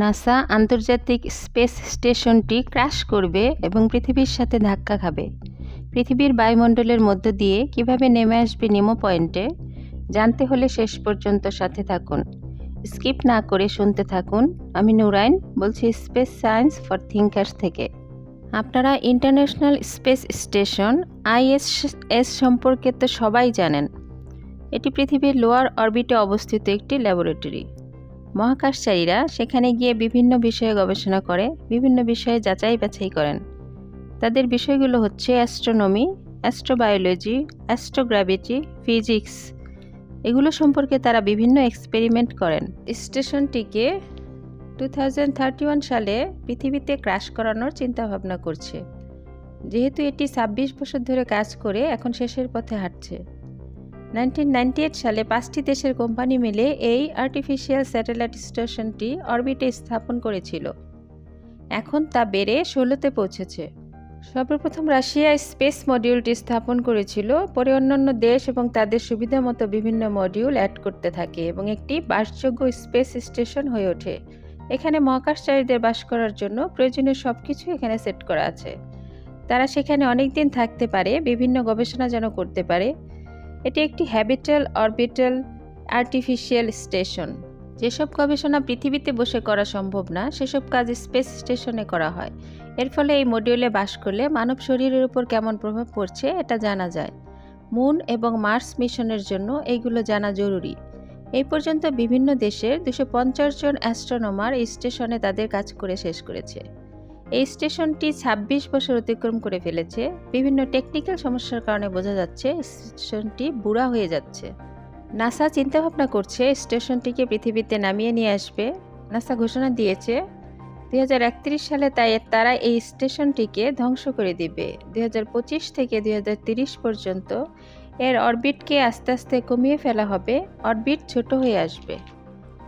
NASA আন্তর্জাতিক space স্টেশনটি crash করবে এবং পৃথিবীর সাথে ধাক্কা খাবে। পৃথিবীর বায়ুমণ্ডলের মধ্য দিয়ে কিভাবে নেমে আসবে নিমো পয়েন্টে জানতে হলে শেষ পর্যন্ত সাথে থাকুন। স্কিপ না করে শুনতে থাকুন। আমি নুরাইন বলছি স্পেস সায়েন্স ফর থিঙ্কার্স থেকে। আপনারা ইন্টারন্যাশনাল স্পেস স্টেশন ISS সম্পর্কে তো সবাই জানেন। এটি পৃথিবীর লোয়ার অরবিটে অবস্থিত একটি ল্যাবরেটরি। মহাকাশচারীরা সেখানে গিয়ে বিভিন্ন বিষয়ে গবেষণা করে, বিভিন্ন বিষয়ে যাচাই বাছাই করেন। তাদের বিষয়গুলো হচ্ছে অ্যাস্ট্রোনমি, অ্যাস্ট্রোবায়োলজি, অ্যাস্ট্রোগ্র্যাভিটি, ফিজিক্স। এগুলো সম্পর্কে তারা বিভিন্ন এক্সপেরিমেন্ট করেন। স্টেশনটিকে 2031 সালে পৃথিবীতে ক্র্যাশ করানোর চিন্তাভাবনা করছে। যেহেতু এটি 26 বছর ধরে কাজ করে এখন শেষের পথে হাঁটছে। 1998 সালে 5টি দেশের কোম্পানি মিলে এই আর্টিফিশিয়াল স্যাটেলাইট স্টেশনটি অরবিটে স্থাপন করেছিল। এখন তা বেড়ে 16তে পৌঁছেছে। সর্বপ্রথম রাশিয়া স্পেস মডিউলটি স্থাপন করেছিল, পরে অন্যান্য দেশ এবং তাদের সুবিধা মতো বিভিন্ন মডিউল অ্যাড করতে থাকে এবং একটি বাসযোগ্য স্পেস স্টেশন হয়ে ওঠে। এখানে মহাকাশচারীদের বাস করার জন্য প্রয়োজনীয় সব কিছু এখানে সেট করা আছে। তারা সেখানে অনেক দিন থাকতে পারে, বিভিন্ন গবেষণা যেন করতে পারে। এটি একটি হ্যাবিটাল অরবিটাল আর্টিফিশিয়াল স্টেশন। যেসব গবেষণা পৃথিবীতে বসে করা সম্ভব না, সেসব কাজ স্পেস স্টেশনে করা হয়। এর ফলে এই মডিউলে বাস করলে মানব শরীরের উপর কেমন প্রভাব পড়ছে এটা জানা যায়। মুন এবং মার্স মিশনের জন্য এইগুলো জানা জরুরি। এই পর্যন্ত বিভিন্ন দেশের 250 জন অ্যাস্ট্রোনমার এই স্টেশনে তাদের কাজ করে শেষ করেছে। এই স্টেশনটি 26 বছর অতিক্রম করে ফেলেছে। বিভিন্ন টেকনিক্যাল সমস্যার কারণে বোঝা যাচ্ছে স্টেশনটি বুড়া হয়ে যাচ্ছে। নাসা চিন্তাভাবনা করছে স্টেশনটিকে পৃথিবীতে নামিয়ে নিয়ে আসবে। নাসা ঘোষণা দিয়েছে 2031 সালে তারা এই স্টেশনটিকে ধ্বংস করে দিবে। 2025 থেকে 2030 পর্যন্ত এর অরবিটকে আস্তে আস্তে কমিয়ে ফেলা হবে। অরবিট ছোট হয়ে আসবে।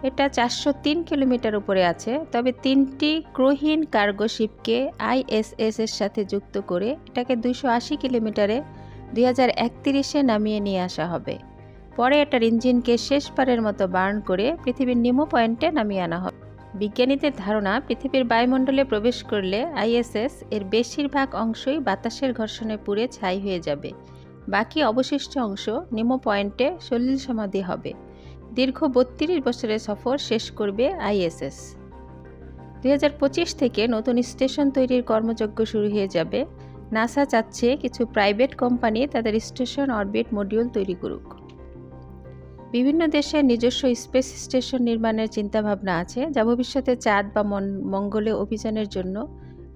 এটা 403 কিলোমিটার উপরে আছে, তবে 3টি ক্রুহীন কার্গো শিপকে ISS এর সাথে যুক্ত করে এটাকে 280 কিলোমিটারে 2031-এ নামিয়ে নিয়ে আসা হবে। পরে এটার ইঞ্জিনকে শেষবারের মতো বার্ন করে পৃথিবীর নিমো পয়েন্টে নামিয়ে আনা হবে। বিজ্ঞানীদের ধারণা, পৃথিবীর বায়ুমণ্ডলে প্রবেশ করলে ISS এর বেশিরভাগ অংশই বাতাসের ঘর্ষণে পুড়ে ছাই হয়ে যাবে। বাকি অবশিষ্ট অংশ নিমো পয়েন্টে সলিল সমাধি হবে। দীর্ঘ 32 বছরের সফর শেষ করবে ISS। 2025 থেকে নতুন স্টেশন তৈরির কর্মযজ্ঞ শুরু হয়ে যাবে। নাসা চাচ্ছে কিছু প্রাইভেট কোম্পানি তাদের স্টেশন অরবিট মডিউল তৈরি করুক। বিভিন্ন দেশের নিজস্ব স্পেস স্টেশন নির্মাণের চিন্তাভাবনা আছে, যা ভবিষ্যতে চাঁদ বা মঙ্গলে অভিযানের জন্য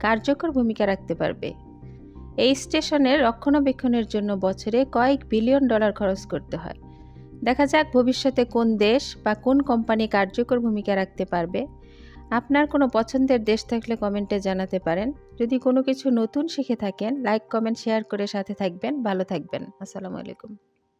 কার্যকর ভূমিকা রাখতে পারবে। এই স্টেশনের রক্ষণাবেক্ষণের জন্য বছরে কয়েক বিলিয়ন ডলার খরচ করতে হয়। দেখা যাক ভবিষ্যতে কোন দেশ বা কোন কোম্পানি কার্যকর ভূমিকা রাখতে পারবে। আপনার কোনো পছন্দের দেশ থাকলে কমেন্টে জানাতে পারেন। যদি কোনো কিছু নতুন শিখে থাকেন, লাইক, কমেন্ট, শেয়ার করে সাথে থাকবেন। ভালো থাকবেন। আসসালামু আলাইকুম।